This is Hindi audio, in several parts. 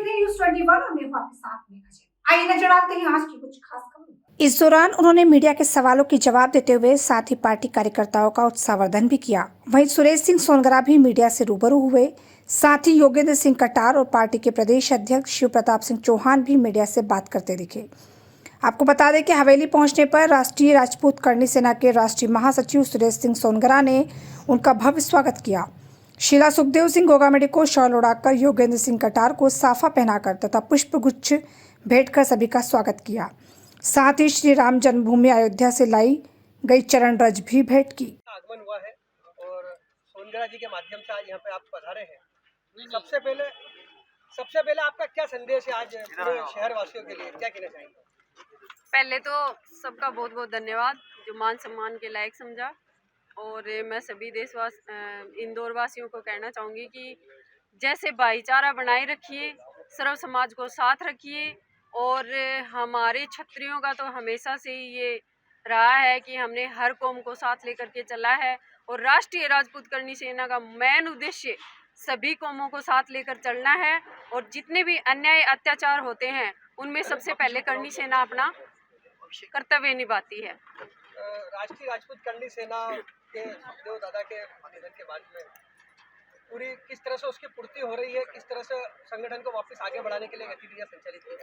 देख रहे हैं News 21 और मैं हूं आपके साथ में खजीर। आइए नजर डालते हैं आज की कुछ खास खबरों पर। इस दौरान उन्होंने मीडिया के सवालों के जवाब देते हुए साथ ही पार्टी कार्यकर्ताओं का उत्साहवर्धन भी किया। वहीं सुरेश सिंह सोनगरा भी मीडिया से रूबरू हुए। साथ ही योगेंद्र सिंह कटार और पार्टी के प्रदेश अध्यक्ष शिव प्रताप सिंह चौहान भी मीडिया से बात करते दिखे। आपको बता दें कि हवेली पहुंचने पर राष्ट्रीय राजपूत करणी सेना के राष्ट्रीय महासचिव सुरेश सिंह सोनगरा ने उनका भव्य स्वागत किया। शीला सुखदेव सिंह गोगामेडी को शॉल उड़ाकर योगेंद्र सिंह कटार को साफा पहनाकर तथा पुष्पगुच्छ भेंट कर सभी का स्वागत किया। साथ ही श्री राम जन्मभूमि अयोध्या से लाई गई चरण रज भी भेंट की। आगमन हुआ है और सोनगरा जी के माध्यम से आज यहाँ पे आप पधारे हैं। सबसे पहले आपका क्या संदेश है आज पूरे शहर वासियों के लिए, क्या कहना चाहेंगे? पहले तो सबका बहुत बहुत धन्यवाद जो मान सम्मान के लायक समझा। और मैं सभी इंदौर वासियों को कहना चाहूँगी कि जैसे भाईचारा बनाए रखिए, सर्व समाज को साथ रखिए। और हमारे क्षत्रियों का तो हमेशा से ही ये रहा है कि हमने हर कौम को साथ लेकर के चला है। और राष्ट्रीय राजपूत करणी सेना का मेन उद्देश्य सभी कौमों को साथ लेकर चलना है। और जितने भी अन्याय अत्याचार होते हैं उनमें सबसे पहले करणी सेना अपना कर्तव्य निभाती है। राष्ट्रीय राजपूत करणी सेना के सुखदेव दादा के निधन के बाद में पूरी किस तरह से उसकी पूर्ति हो रही है, किस तरह से संगठन को वापस आगे बढ़ाने के लिए गतिविधियां संचालित की?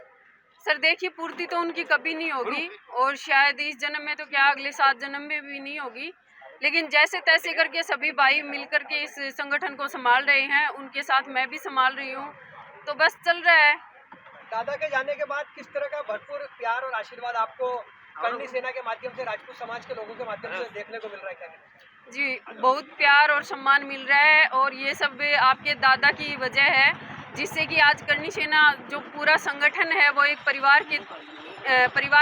सर देखिए, पूर्ति तो उनकी कभी नहीं होगी और शायद इस जन्म में तो क्या अगले 7 जन्म में भी नहीं होगी। लेकिन जैसे तैसे करके सभी भाई मिलकर के इस संगठन को संभाल रहे हैं, उनके साथ मैं भी संभाल रही हूँ, तो बस चल रहा है। दादा के जाने के बाद किस तरह का भरपूर प्यार और आशीर्वाद आपको करणी सेना के माध्यम से, राजपूत समाज के लोगों के माध्यम से देखने को मिल रहा है? क्या जी, बहुत प्यार और सम्मान मिल रहा है और ये सब आपके दादा की वजह है, जिससे कि आज करणी सेना जो पूरा संगठन है वो एक परिवार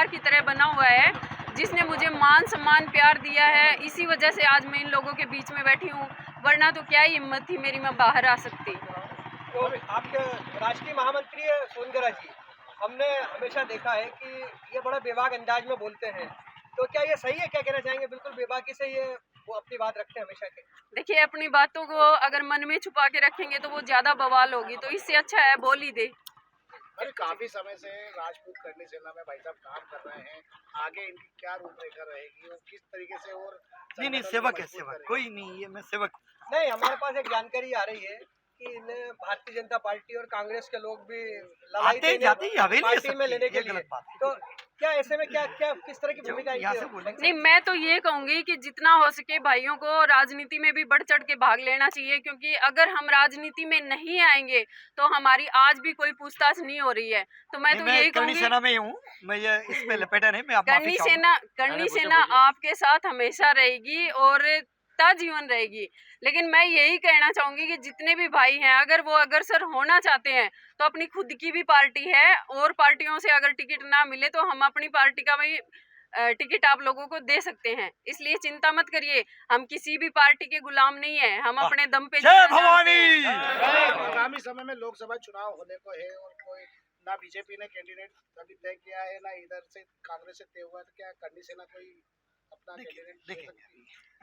की तरह बना हुआ है, जिसने मुझे मान सम्मान प्यार दिया है। इसी वजह से आज मैं इन लोगों के बीच में बैठी हूँ, वरना तो क्या ही हिम्मत थी मेरी, मैं बाहर आ सकती। तो आपके राष्ट्रीय महामंत्री सोनगरा जी, हमने हमेशा देखा है कि ये बड़ा बेबाक अंदाज में बोलते हैं, तो क्या ये सही है? क्या कहना चाहेंगे? बिल्कुल बेबाकी से ये वो अपनी बात रखते हैं हमेशा के। देखिए, अपनी बातों को अगर मन में छुपा के रखेंगे तो वो ज्यादा बवाल होगी, तो इससे अच्छा है बोल ही दे। अरे काफी समय से राजपूत करणी सेना में भाई साहब काम कर रहे हैं, आगे इनकी क्या रूपरेखा रहेगी और किस तरीके से? और नहीं सेवक है, सेवक कोई नहीं है, मैं सेवक नहीं। हमारे पास एक जानकारी आ रही है कि इन्हें भारतीय जनता पार्टी और कांग्रेस के लोग भी आते जाते ही हवेली पार्टी में लेने के लिए, गलत बात है। तो क्या ऐसे में क्या किस तरह की भूमिका नहीं, मैं तो ये कहूंगी कि जितना हो सके भाइयों को राजनीति में भी बढ़ चढ़ के भाग लेना चाहिए, क्योंकि अगर हम राजनीति में नहीं आएंगे तो हमारी आज भी कोई पूछताछ नहीं हो रही है। तो मैं तो यही कहूंगी, सेना में हूँ मैं, ये इसमें लपेटा नहीं, मैं करणी सेना आपके साथ हमेशा रहेगी और जीवन रहेगी। लेकिन मैं यही कहना चाहूंगी कि जितने भी भाई हैं, अगर वो अग्रसर होना चाहते हैं तो अपनी खुद की भी पार्टी है, और पार्टियों से अगर टिकट ना मिले तो हम अपनी पार्टी का भी टिकट आप लोगों को दे सकते हैं। इसलिए चिंता मत करिए, हम किसी भी पार्टी के गुलाम नहीं है, हम अपने दम पे आगामी समय में लोकसभा चुनाव होने को है और कोई ना बीजेपी ने कैंडिडेट अभी तय किया है, ना इधर से कांग्रेस से तय हुआ, तो क्या करणी सेना कोई अपना कैंडिडेट?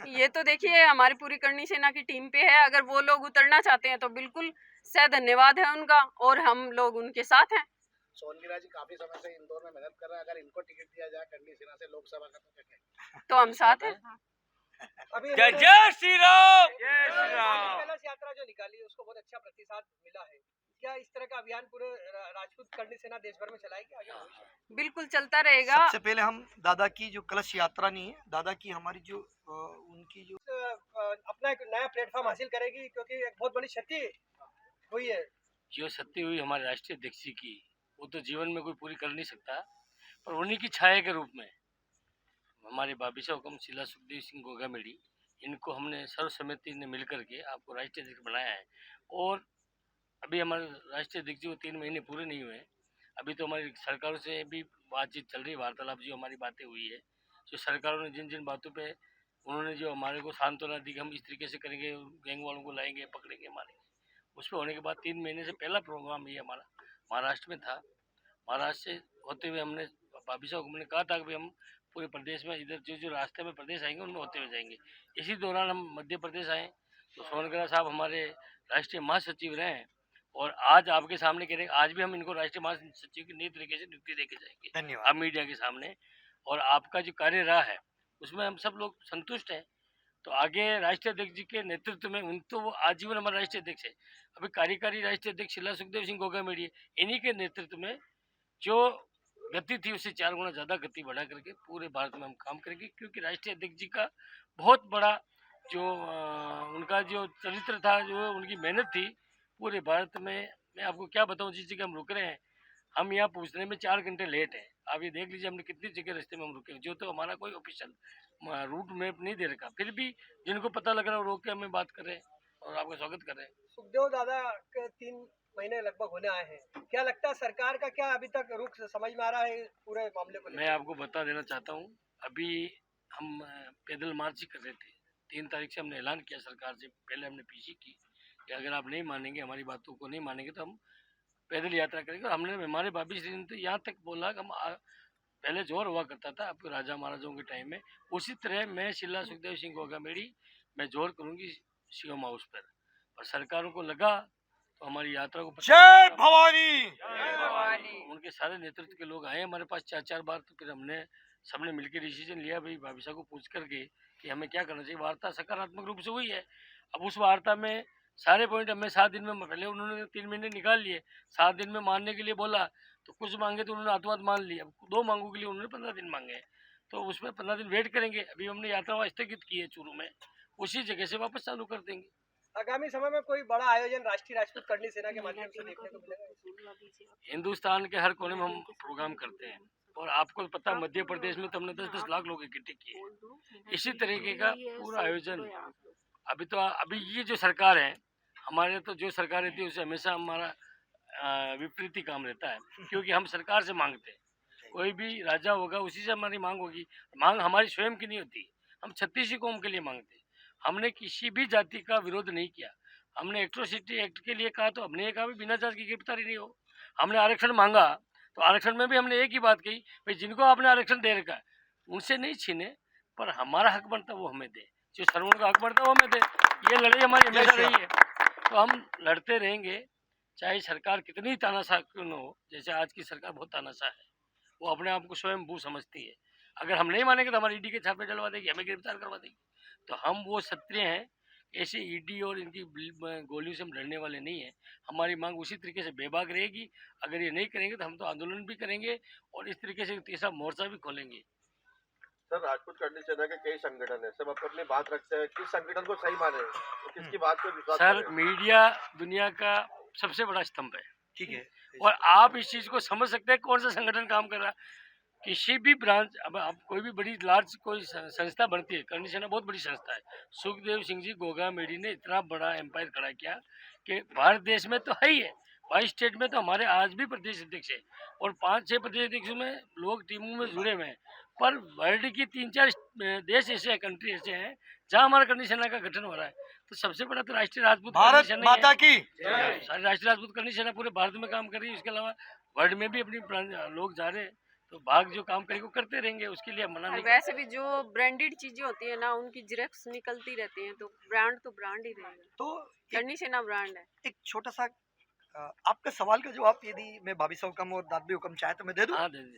ये तो देखिए हमारी पूरी करणी सेना की टीम पे है, अगर वो लोग उतरना चाहते हैं तो बिल्कुल सह धन्यवाद है उनका, और हम लोग उनके साथ हैं। सोनगिरा जी काफी समय से इंदौर में मेहनत कर रहे हैं, अगर इनको टिकट दिया जाए करणी सेना से लोकसभा का, तो क्या तो हम साथ हैं। जय जय श्री राम। कलश यात्रा जो निकाली है उसको बहुत अच्छा प्रतिसाद मिला है, क्या इस तरह का अभियान पूरे राजपूत करणी सेना देश भर में चलाएगी आगे? बिल्कुल चलता रहेगा। सबसे पहले हम दादा की जो कलश यात्रा नहीं है, दादा की हमारी जो उनकी जो अपना एक नया प्लेटफॉर्म हासिल करेगी, क्योंकि एक बहुत बड़ी क्षति हुई है। जो क्षति हुई हमारे राष्ट्रीय अध्यक्ष की, वो तो जीवन में कोई पूरी कर नहीं सकता, पर उन्हीं की छाया के रूप में हमारे बाबिशा हुकम शीला सुखदेव सिंह गोगामेडी, इनको हमने सर्वसम्मति ने मिलकर के आपको राष्ट्रीय अध्यक्ष बनाया है। और अभी हमारे राष्ट्रीय अध्यक्ष को 3 महीने पूरे नहीं हुए, अभी तो हमारी सरकारों से भी बातचीत चल रही है, वार्तालाप जो हमारी बातें हुई है, जो सरकारों ने जिन जिन बातों पे उन्होंने जो हमारे को सांत्वना दी कि हम इस तरीके से करेंगे, गैंग वालों को लाएंगे, पकड़ेंगे, मारेंगे, उस पर होने के बाद 3 महीने से पहला प्रोग्राम ये हमारा महाराष्ट्र में था। महाराष्ट्र से होते हुए हमने बाबिशा हुकम ने कहा था कि हम पूरे प्रदेश में इधर जो रास्ते में प्रदेश आएंगे उनमें होते हुए जाएंगे। इसी दौरान हम मध्य प्रदेश आए तो सोनगरा साहब हमारे राष्ट्रीय महासचिव रहे हैं, और आज आपके सामने कह रहे हैं, आज भी हम इनको राष्ट्रीय महासचिव की नई तरीके से नियुक्ति देके जाएंगे धन्यवाद। आप मीडिया के सामने। और आपका जो कार्य रहा है उसमें हम सब लोग संतुष्ट हैं। तो आगे राष्ट्रीय अध्यक्ष जी के नेतृत्व में उन तो वो आजीवन हमारे राष्ट्रीय अध्यक्ष है, अभी कार्यकारी राष्ट्रीय अध्यक्ष शिला सुखदेव सिंह गोगामेड़ी, इन्हीं के नेतृत्व में जो गति थी उससे 4 गुना ज़्यादा गति बढ़ा करके पूरे भारत में हम काम करेंगे। क्योंकि राष्ट्रीय अध्यक्ष जी का बहुत बड़ा जो उनका जो चरित्र था, जो उनकी मेहनत थी पूरे भारत में, मैं आपको क्या बताऊं, जिस जगह हम रुक रहे हैं हम यहाँ पहुँचने में 4 घंटे लेट है। आप ये देख लीजिए हमने कितनी जगह रास्ते में हम रुके, जो तो हमारा कोई ऑफिशियल रूट मैप नहीं दे रखा, फिर भी जिनको पता लग रहा है वो रोक के हमें बात कर रहे हैं और आपका स्वागत कर रहे हैं। सुखदेव दादा के 3 महीने लगभग होने आए हैं, क्या लगता है सरकार का क्या अभी तक रुख समझ में आ रहा है पूरे मामले को? मैं आपको बता देना चाहता हूँ, अभी हम पैदल मार्च ही कर रहे थे। 3 तारीख से हमने ऐलान किया सरकार से, पहले हमने पीसी की कि अगर आप नहीं मानेंगे, हमारी बातों को नहीं मानेंगे तो हम पैदल यात्रा करेंगे। और हमने हमारे भाभी श्री ने तो यहाँ तक बोला कि हम पहले जोर हुआ करता था आपके राजा महाराजाओं के टाइम में, उसी तरह मैं शिला सुखदेव सिंह गोगामेड़ी मैं जोर करूँगी सीएम हाउस पर। और सरकारों को लगा तो हमारी यात्रा को जय भवानी। उनके सारे नेतृत्व के लोग आए हमारे पास 4 बार। तो फिर हमने सबने मिलकर डिसीजन लिया भाई भाभी साहब को पूछ करके कि हमें क्या करना चाहिए। वार्ता सकारात्मक रूप से हुई है। अब उस वार्ता में सारे पॉइंट हमें 7 दिन में, पहले उन्होंने 3 महीने निकाल लिए, 7 दिन में मानने के लिए बोला तो कुछ मांगे तो उन्होंने हाथों हाथ मान लिए। अब 2 मांगों के लिए उन्होंने 15 दिन मांगे हैं, तो उसमें 15 दिन वेट करेंगे। अभी हमने यात्रा स्थगित की है चूरू में, उसी जगह से वापस चालू कर देंगे। आगामी समय में कोई बड़ा आयोजन राष्ट्रीय राजपूत करनी सेना के माध्यम से देखने को मिलेगा? हिंदुस्तान के हर कोने में हम प्रोग्राम करते हैं और आपको पता है मध्य प्रदेश में तो हमने 10-10 लाख लोग इकट्ठे किए। इसी तरीके का पूरा आयोजन अभी ये जो सरकार है हमारे, तो जो सरकार रहती है उससे हमेशा हमारा विपरीत ही काम रहता है, क्योंकि हम सरकार से मांगते हैं। कोई भी राजा होगा उसी से हमारी मांग होगी। मांग हमारी स्वयं की नहीं होती, हम 36 कौम के लिए मांगते हैं। हमने किसी भी जाति का विरोध नहीं किया। हमने एट्रोसिटी एक्ट के लिए कहा तो हमने ये कहा भी बिना जांच की गिरफ्तारी नहीं हो। हमने आरक्षण मांगा तो आरक्षण में भी हमने एक ही बात कही, भाई जिनको आपने आरक्षण दे रखा है उनसे नहीं छीने, पर हमारा हक बनता वो हमें दे, जो सर्वों का हक बनता वो हमें दे। ये लड़ाई हमारी हमेशा रही है, तो हम लड़ते रहेंगे, चाहे सरकार कितनी तानाशाह क्यों न हो। जैसे आज की सरकार बहुत तानाशाह है, वो अपने आप को स्वयं भू समझती है। अगर हम नहीं मानेंगे तो हमारी ईडी के छापे डलवा देगी, हमें गिरफ्तार करवा देगी। तो हम वो क्षत्रिय हैं, ऐसे ईडी और इनकी गोलियों से हम लड़ने वाले नहीं हैं। हमारी मांग उसी तरीके से बेबाक रहेगी। अगर ये नहीं करेंगे तो हम तो आंदोलन भी करेंगे और इस तरीके से तीसरा मोर्चा भी खोलेंगे। सर, राजपूत करनी सेना के कई संगठन है, सब अपनी बात रखते हैं, किस संगठन को सही माने, तो किसकी बात को विश्वास सर, करें? मीडिया दुनिया का सबसे बड़ा स्तंभ है, ठीक है। और आप इस चीज़ को समझ सकते हैं कौन सा संगठन काम कर रहा है। किसी भी ब्रांच, अब आप कोई भी बड़ी लार्ज कोई संस्था बनती है, करनी सेना बहुत बड़ी संस्था है। सुखदेव सिंह जी गोगामेड़ी ने इतना बड़ा एम्पायर खड़ा किया कि भारत देश में तो है ही है, 22 स्टेट में तो हमारे आज भी प्रदेश अध्यक्ष है और 5-6 प्रदेश अध्यक्षों में लोग टीमों में जुड़े हुए हैं। पर वर्ल्ड की 3-4 देश ऐसे हैं, कंट्री ऐसे हैं जहाँ हमारा करनी सेना का गठन हो रहा है। तो सबसे बड़ा तो राष्ट्रीय राजपूत भारत करनी सेना ही है। माता की सारी राष्ट्रीय राजपूत करनी सेना पूरे भारत में काम कर रही है। इसके अलावा वर्ल्ड में भी अपनी लोग जा रहे हैं, तो भाग जो काम करेंगे वो करते रहेंगे, उसके लिए मना नहीं। वैसे भी जो ब्रांडेड चीजें होती है ना, उनकी जेरॉक्स निकलती रहती हैं, तो ब्रांड ही रहेगा। तो करनी सेना ब्रांड है। एक छोटा सा आपका सवाल का जवाब यदि मैं भाभी से हुक्म और दादी हुक्म चाहे तो मैं दे दूं। हाँ, दे दीजिए।